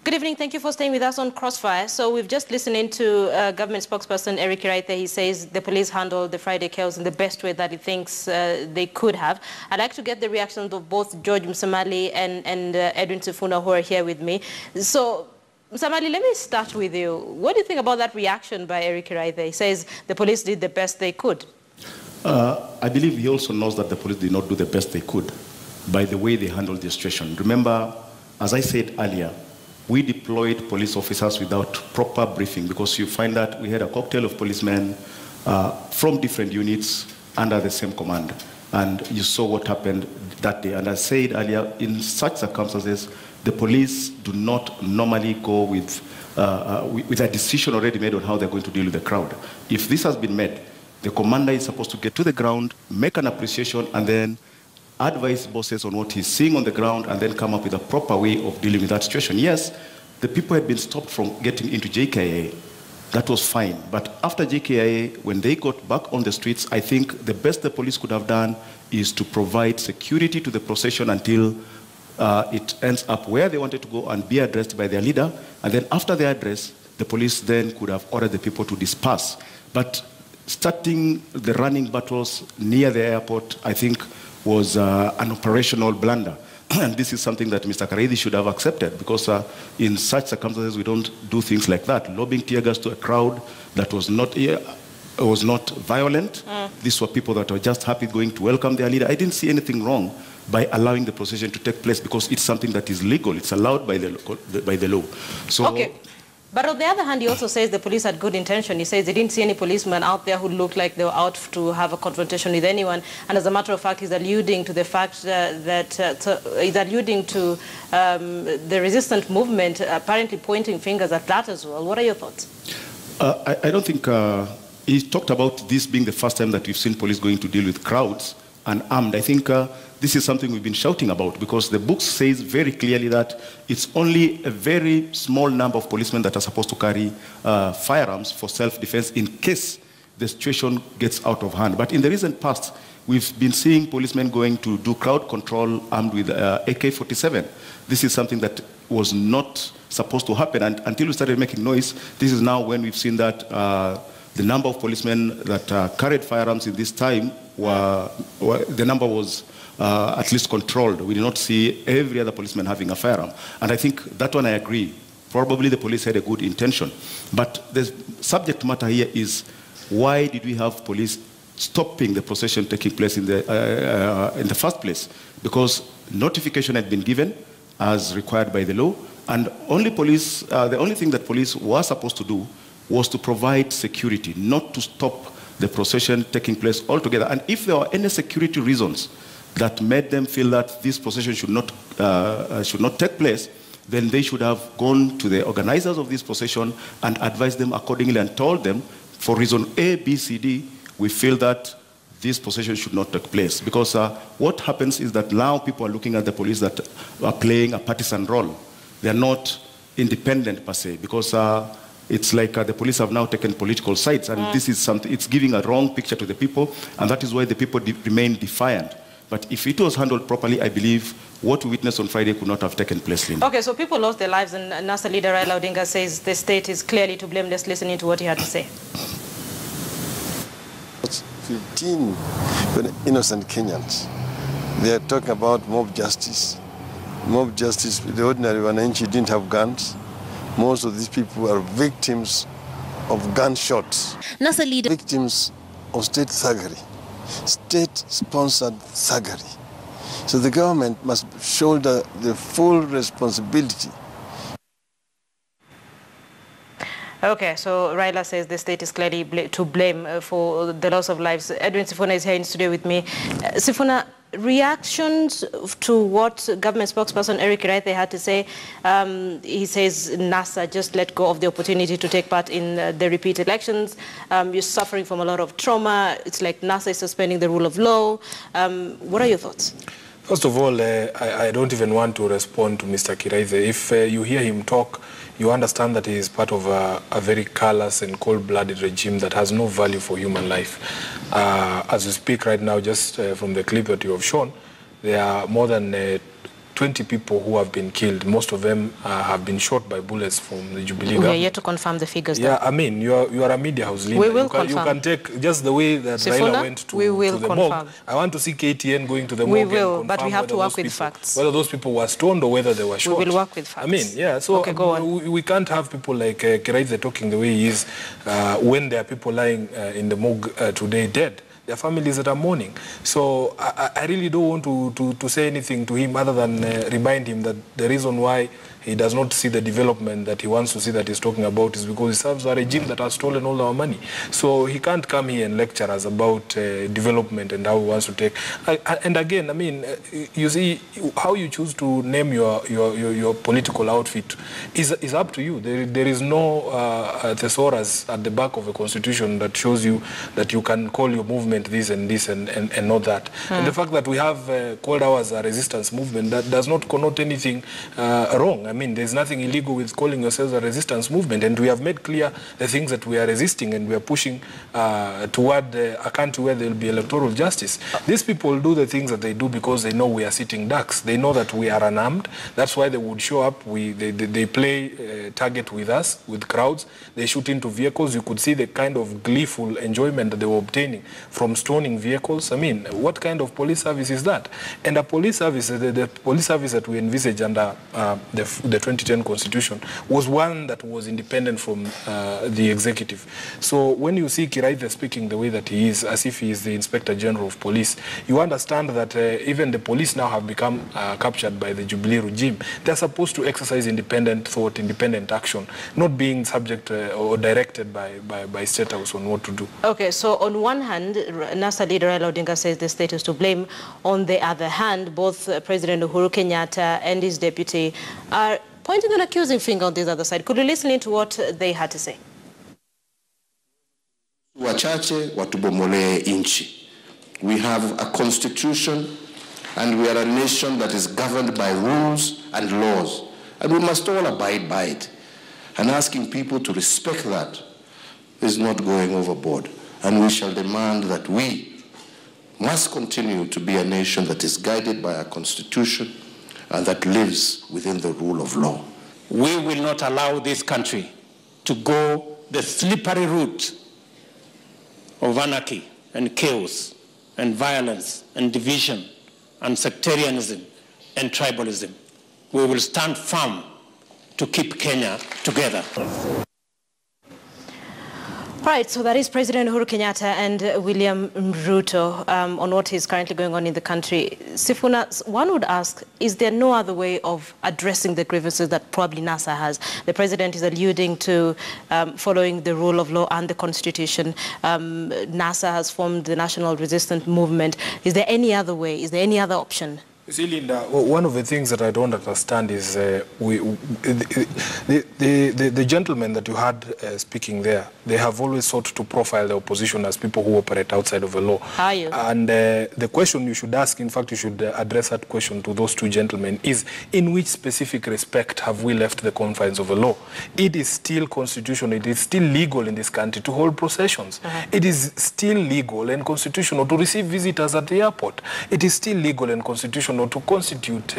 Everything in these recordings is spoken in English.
Good evening. Thank you for staying with us on Crossfire. So we've just listened to government spokesperson Eric Iraithe. He says the police handled the Friday chaos in the best way that he thinks they could have. I'd like to get the reactions of both George Msamali and Edwin Sifuna, who are here with me. So, Msamali, let me start with you. What do you think about that reaction by Eric Iraithe? He says the police did the best they could. I believe he also knows that the police did not do the best they could by the way they handled the situation. Remember, as I said earlier, we deployed police officers without proper briefing, because you find that we had a cocktail of policemen from different units under the same command. And you saw what happened that day. And as I said earlier, in such circumstances, the police do not normally go with a decision already made on how they're going to deal with the crowd. If this has been made, the commander is supposed to get to the ground, make an appreciation, and then advise bosses on what he's seeing on the ground, and then come up with a proper way of dealing with that situation. Yes, the people had been stopped from getting into JKIA. That was fine. But after JKIA, when they got back on the streets, I think the best the police could have done is to provide security to the procession until it ends up where they wanted to go and be addressed by their leader. And then after the address, the police then could have ordered the people to disperse. But starting the running battles near the airport, I think, was an operational blunder. And this is something that Mr. Karaidi should have accepted, because in such circumstances, we don't do things like that. Lobbing tear gas to a crowd that was not violent. These were people that were just happy going to welcome their leader. I didn't see anything wrong by allowing the procession to take place, because it's something that is legal. It's allowed by the law. So, okay. But on the other hand, he also says the police had good intention. He says they didn't see any policemen out there who looked like they were out to have a confrontation with anyone. And as a matter of fact, he's alluding to the fact he's alluding to the resistant movement apparently pointing fingers at that as well. What are your thoughts? I don't think he talked about this being the first time that we've seen police going to deal with crowds unarmed. I think this is something we've been shouting about, because the book says very clearly that it's only a very small number of policemen that are supposed to carry firearms for self-defense in case the situation gets out of hand. But in the recent past, we've been seeing policemen going to do crowd control armed with AK-47. This is something that was not supposed to happen. And until we started making noise, this is now when we've seen that the number of policemen that carried firearms in this time, the number was at least controlled. We did not see every other policeman having a firearm. And I think that one I agree. Probably the police had a good intention. But the subject matter here is, why did we have police stopping the procession taking place in the first place? Because notification had been given as required by the law, and only police, the only thing that police were supposed to do was to provide security, not to stop the procession taking place altogether. And if there were any security reasons that made them feel that this procession should not take place, then they should have gone to the organizers of this procession and advised them accordingly and told them, for reason A, B, C, D, we feel that this procession should not take place. Because what happens is that now people are looking at the police that are playing a partisan role. They are not independent per se, because it's like the police have now taken political sides, and this is something, it's giving a wrong picture to the people, and that is why the people remain defiant. But if it was handled properly, I believe what we witnessed on Friday could not have taken place, Linda. Okay, so people lost their lives, and NASA leader Raila Odinga says the state is clearly to blame. Let's listen to what he had to say. 15 innocent Kenyans. They are talking about mob justice. Mob justice, the ordinary wananchi didn't have guns. Most of these people are victims of gunshots. NASA leader. Victims of state thuggery, state-sponsored thuggery. So the government must shoulder the full responsibility. Okay, so Raila says the state is clearly to blame for the loss of lives. Edwin Sifuna is here in studio with me. Sifuna, reactions to what government spokesperson Eric Iraithe had to say. He says NASA just let go of the opportunity to take part in the repeat elections. You're suffering from a lot of trauma. It's like NASA is suspending the rule of law. What are your thoughts? First of all, I don't even want to respond to Mr. Kiraithe. If you hear him talk, you understand that he is part of a very callous and cold-blooded regime that has no value for human life. As we speak right now, just from the clip that you have shown, there are more than 20 people who have been killed. Most of them have been shot by bullets from the Jubilee government. We are yet to confirm the figures. Yeah, I mean, you are a media house leader. We will confirm. You can take just the way that Raila went to the morgue. I want to see KTN going to the morgue. We will, but we have to work with facts. Whether those people were stoned or whether they were shot. We will work with facts. I mean, yeah, so okay, go on. We can't have people like Kiraithe talking the way he is when there are people lying in the morgue today dead. There are families that are mourning. So I really don't want to say anything to him other than remind him that the reason why he does not see the development that he wants to see that he's talking about is because he serves a regime that has stolen all our money. So he can't come here and lecture us about development and how he wants to take. And again, I mean, you see, how you choose to name your political outfit is up to you. There is no thesaurus at the back of the Constitution that shows you that you can call your movement this and this and not that. And the fact that we have called ours a resistance movement, that does not connote anything wrong. I mean, there's nothing illegal with calling yourselves a resistance movement, and we have made clear the things that we are resisting, and we are pushing toward a country where there will be electoral justice. These people do the things that they do because they know we are sitting ducks. They know that we are unarmed. That's why they would show up. They play target with us, with crowds. They shoot into vehicles. You could see the kind of gleeful enjoyment that they were obtaining from stoning vehicles. I mean, what kind of police service is that? And a police service, the police service that we envisage under the 2010 Constitution was one that was independent from the executive. So when you see Kiraithe speaking the way that he is, as if he is the Inspector General of Police, you understand that even the police now have become captured by the Jubilee regime. They're supposed to exercise independent thought, independent action, not being subject or directed by State House on what to do. Okay, so on one hand, NASA leader Raila Odinga says the state is to blame. On the other hand, both President Uhuru Kenyatta and his deputy are pointing an accusing finger on this other side. Could you listen in to what they had to say? Wachache watubomolee inchi. We have a constitution and we are a nation that is governed by rules and laws, and we must all abide by it. And asking people to respect that is not going overboard. And we shall demand that we must continue to be a nation that is guided by our constitution and that lives within the rule of law. We will not allow this country to go the slippery route of anarchy and chaos and violence and division and sectarianism and tribalism. We will stand firm to keep Kenya together. Right, so that is President Uhuru Kenyatta and William Ruto on what is currently going on in the country. Sifuna, one would ask, is there no other way of addressing the grievances that probably NASA has? The president is alluding to following the rule of law and the constitution. NASA has formed the National Resistance Movement. Is there any other way? Is there any other option? You see, Linda, one of the things that I don't understand is the gentlemen that you had speaking there, they have always sought to profile the opposition as people who operate outside of the law. Are you? And the question you should ask, in fact, you should address that question to those two gentlemen, is in which specific respect have we left the confines of the law? It is still constitutional, it is still legal in this country to hold processions. It is still legal and constitutional to receive visitors at the airport. It is still legal and constitutional to constitute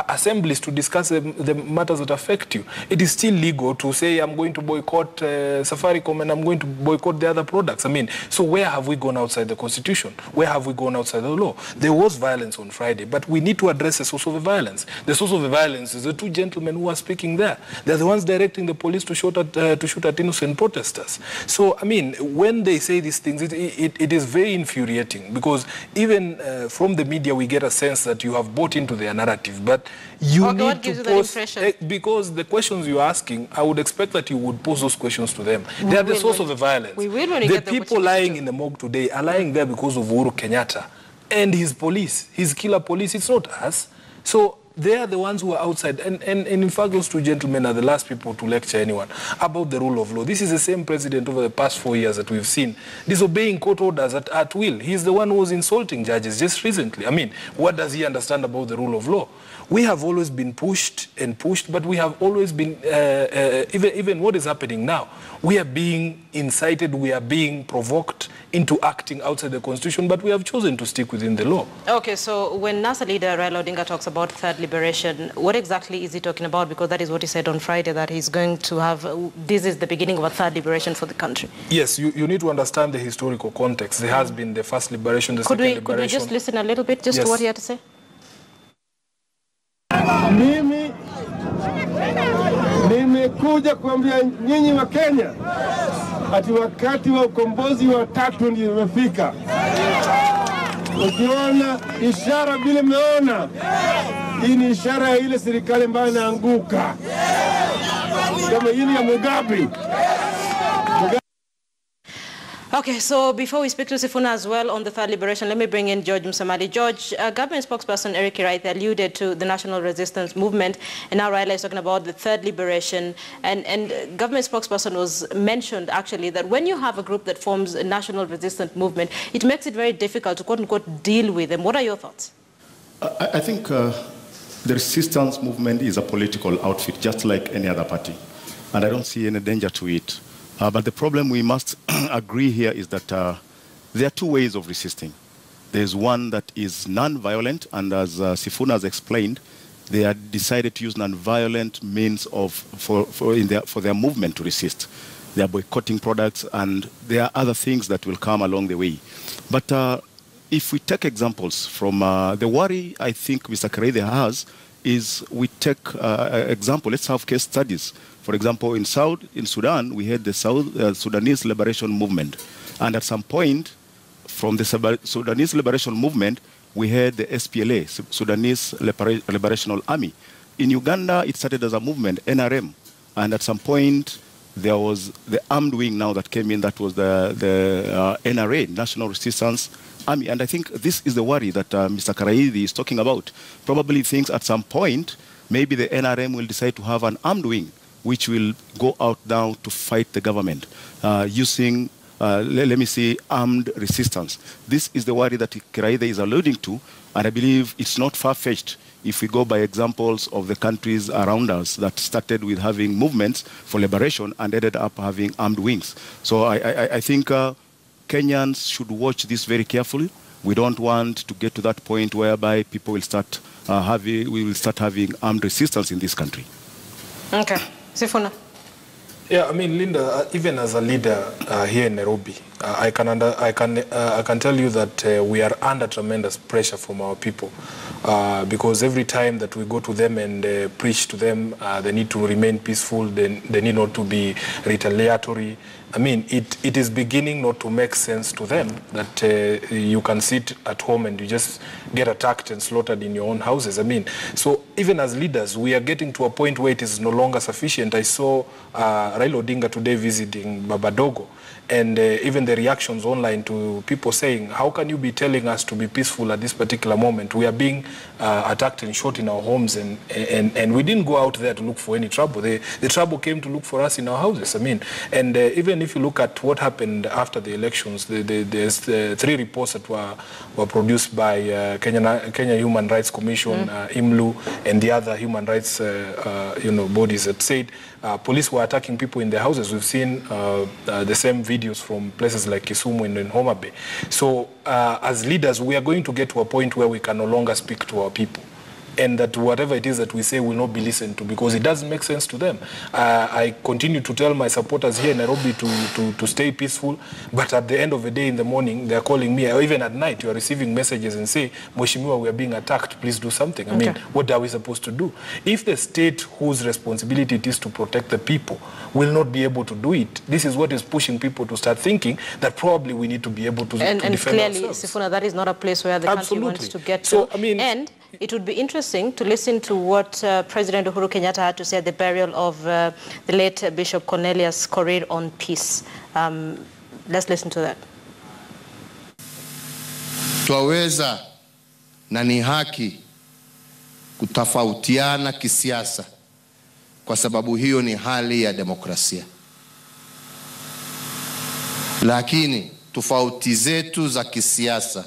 assemblies to discuss the matters that affect you. It is still legal to say, I'm going to boycott Safaricom and I'm going to boycott the other products. I mean, so where have we gone outside the Constitution? Where have we gone outside the law? There was violence on Friday, but we need to address the source of the violence. The source of the violence is the two gentlemen who are speaking there. They're the ones directing the police to shoot at innocent protesters. So, I mean, when they say these things, it is very infuriating, because even from the media we get a sense that you have bought into their narrative, but you need to pose, because the questions you're asking, I would expect that you would pose those questions to them. They are the source of the violence. The people lying in the morgue today are lying there because of Uhuru Kenyatta and his police, his killer police. It's not us. So they are the ones who are outside. And in fact, those two gentlemen are the last people to lecture anyone about the rule of law. This is the same president over the past 4 years that we've seen disobeying court orders at will. He's the one who was insulting judges just recently. I mean, what does he understand about the rule of law? We have always been pushed and pushed, but we have always been, even what is happening now, we are being incited, we are being provoked into acting outside the constitution, but we have chosen to stick within the law. Okay, so when NASA leader Raila Odinga talks about third liberation, what exactly is he talking about? Because that is what he said on Friday, that he's going to have, this is the beginning of a third liberation for the country. Yes, you need to understand the historical context. There has been the first liberation, the second liberation. Could we just listen a little bit just to what he had to say? Mimi nimekuja kuambia nyinyi wa Kenya ati wakati wa ukombozi wa tatu ndio umefika. Ukiona ishara bila meona, hii ni ishara ya ile serikali ambayo inaanguka. Kama hii ya Mugabe. Okay, so before we speak to Sifuna as well on the third liberation, let me bring in George Msamali. George, government spokesperson Eric Kiraithe alluded to the national resistance movement, and now Raila is talking about the third liberation. And government spokesperson was mentioned actually that when you have a group that forms a national resistance movement, it makes it very difficult to quote-unquote deal with them. What are your thoughts? I think the resistance movement is a political outfit, just like any other party. And I don't see any danger to it. But the problem we must agree here is that there are two ways of resisting. There's one that is non-violent, and as Sifuna has explained, they have decided to use non-violent means for their movement to resist. They are boycotting products, and there are other things that will come along the way. But if we take examples from the worry I think Mr. Kiraithe has is we take example, let's have case studies. For example, in Sudan, we had the South Sudanese Liberation Movement. And at some point, from the Sudanese Liberation Movement, we had the SPLA, Sudanese Liberation Army. In Uganda, it started as a movement, NRM. And at some point, there was the armed wing now that came in, that was the NRA, National Resistance Army. And I think this is the worry that Mr. Kiraithe is talking about. Probably thinks at some point, maybe the NRM will decide to have an armed wing, which will go out now to fight the government using, let me say, armed resistance. This is the worry that Kiraithe is alluding to, and I believe it's not far-fetched if we go by examples of the countries around us that started with having movements for liberation and ended up having armed wings. So I think Kenyans should watch this very carefully. We don't want to get to that point whereby people will start having armed resistance in this country. Okay. Sifuna. Yeah, I mean, Linda, even as a leader here in Nairobi, I can tell you that we are under tremendous pressure from our people because every time that we go to them and preach to them, they need to remain peaceful, they need not to be retaliatory. I mean, it is beginning not to make sense to them that you can sit at home and you just get attacked and slaughtered in your own houses. I mean, so even as leaders, we are getting to a point where it is no longer sufficient. I saw Raila Odinga today visiting Babadogo, and even the reactions online to people saying, how can you be telling us to be peaceful at this particular moment? We are being attacked and shot in our homes, and we didn't go out there to look for any trouble. The trouble came to look for us in our houses. I mean, and even if you look at what happened after the elections, there's 3 reports that were produced by Kenya Human Rights Commission, IMLU, and the other human rights bodies that said police were attacking people in their houses. We've seen the same videos from places like Kisumu and in Homa Bay. So as leaders, we are going to get to a point where we can no longer speak to our people, and that whatever it is that we say will not be listened to because it doesn't make sense to them. I continue to tell my supporters here in Nairobi to stay peaceful, but at the end of the day in the morning, they're calling me, or even at night, you are receiving messages and say, Mheshimiwa, we are being attacked, please do something. I mean, what are we supposed to do? If the state whose responsibility it is to protect the people will not be able to do it, this is what is pushing people to start thinking that probably we need to be able to defend ourselves. And clearly, Sifuna, that is not a place where the country wants to get to. So, I mean, and it would be interesting to listen to what President Uhuru Kenyatta had to say at the burial of the late Bishop Cornelius Korir on peace. Let's listen to that. Twaweza na ni haki kutafautiana kisiasa kwa sababu hiyo ni hali ya demokrasia. Lakini tofauti zetu za kisiasa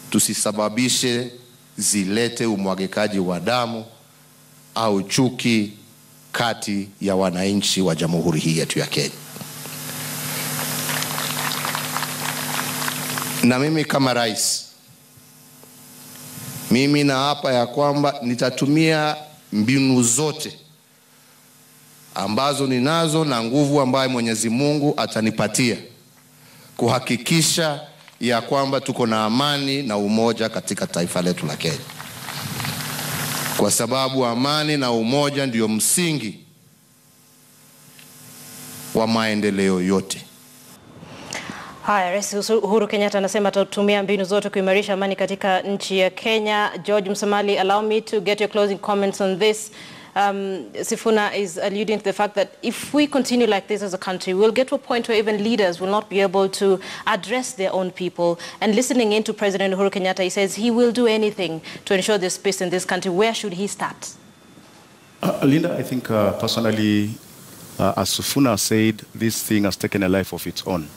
tusisababishe zilete umwagikaji wa damu au chuki kati ya wananchi wa jamhuri hii yetu ya Kenya. Na mimi kama rais, mimi naapa ya kwamba nitatumia mbinu zote ambazo ninazo na nguvu ambayo Mwenyezi Mungu atanipatia kuhakikisha ya kwamba tuko na amani na umoja katika taifa letu la Kenya. Kwa sababu amani na umoja ndio msingi wa maendeleo yote. Haya, Rais Uhuru Kenyatta anasema atatumia mbinu zote kuimarisha amani katika nchi ya Kenya. George Msamali, allow me to get your closing comments on this. Sifuna is alluding to the fact that if we continue like this as a country, we'll get to a point where even leaders will not be able to address their own people. And listening into President Uhuru Kenyatta, he says he will do anything to ensure there's peace in this country. Where should he start? Linda, I think personally, as Sifuna said, this thing has taken a life of its own.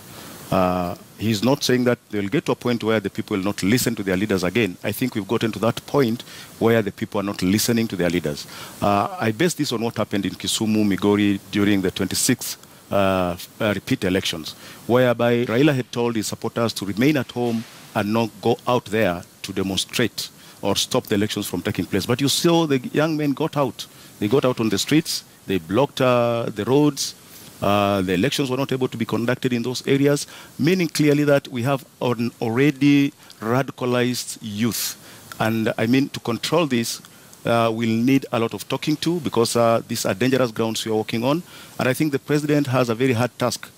He's not saying that they'll get to a point where the people will not listen to their leaders again. I think we've gotten to that point where the people are not listening to their leaders. I base this on what happened in Kisumu, Migori during the 26th repeat elections, whereby Raila had told his supporters to remain at home and not go out there to demonstrate or stop the elections from taking place. But you saw the young men got out. They got out on the streets. They blocked the roads. The elections were not able to be conducted in those areas, meaning clearly that we have an already radicalized youth. And I mean, to control this, we'll need a lot of talking to, because these are dangerous grounds we are walking on. And I think the president has a very hard task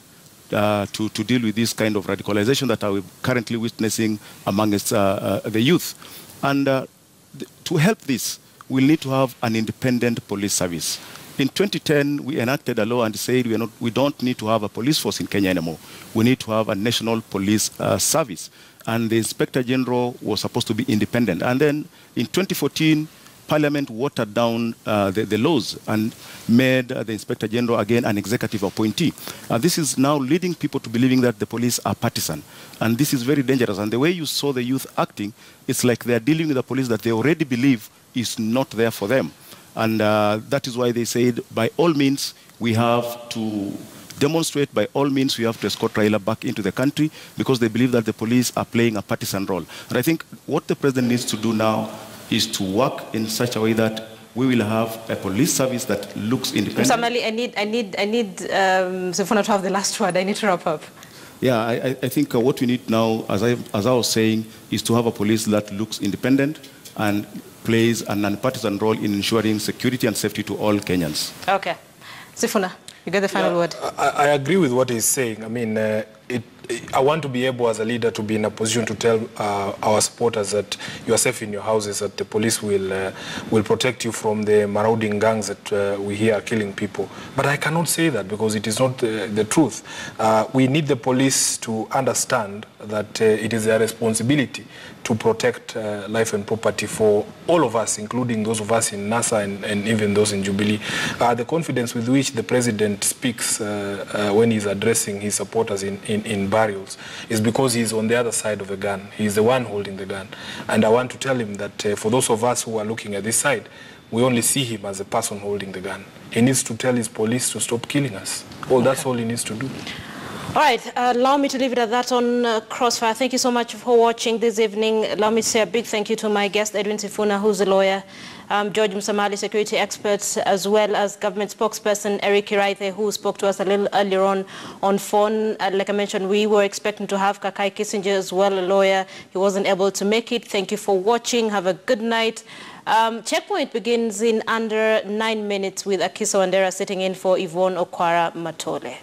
to deal with this kind of radicalization that we're currently witnessing amongst the youth. And to help this, we'll need to have an independent police service. In 2010, we enacted a law and said we don't need to have a police force in Kenya anymore. We need to have a national police service. And the Inspector General was supposed to be independent. And then in 2014, Parliament watered down the laws and made the Inspector General again an executive appointee. This is now leading people to believing that the police are partisan. And this is very dangerous. And the way you saw the youth acting, it's like they're dealing with a police that they already believe is not there for them. And that is why they said, by all means, we have to demonstrate, by all means, we have to escort Raila back into the country, because they believe that the police are playing a partisan role. And I think what the president needs to do now is to work in such a way that we will have a police service that looks independent. Samali, I need Sifuna to have the last word. I need to wrap up. Yeah, I think what we need now, as I was saying, is to have a police that looks independent and plays a non-partisan role in ensuring security and safety to all Kenyans. Okay. Sifuna, you get the final word. I agree with what he's saying. I mean, I want to be able as a leader to be in a position to tell our supporters that you are safe in your houses, that the police will protect you from the marauding gangs that we hear are killing people. But I cannot say that, because it is not the truth. We need the police to understand that it is their responsibility to protect life and property for all of us, including those of us in NASA and even those in Jubilee. The confidence with which the president speaks when he's addressing his supporters in burials is because he's on the other side of the gun. He's the one holding the gun. And I want to tell him that for those of us who are looking at this side, we only see him as the person holding the gun. He needs to tell his police to stop killing us. That's all he needs to do. All right, allow me to leave it at that on Crossfire. Thank you so much for watching this evening. Allow me to say a big thank you to my guest, Edwin Sifuna, who's a lawyer, George Msamali, security expert, as well as government spokesperson Eric Kiraithe, who spoke to us a little earlier on phone. Like I mentioned, we were expecting to have Kakai Kissinger as well, a lawyer. He wasn't able to make it. Thank you for watching. Have a good night. Checkpoint begins in under 9 minutes with Akiso Wandera sitting in for Yvonne Okwara Matole.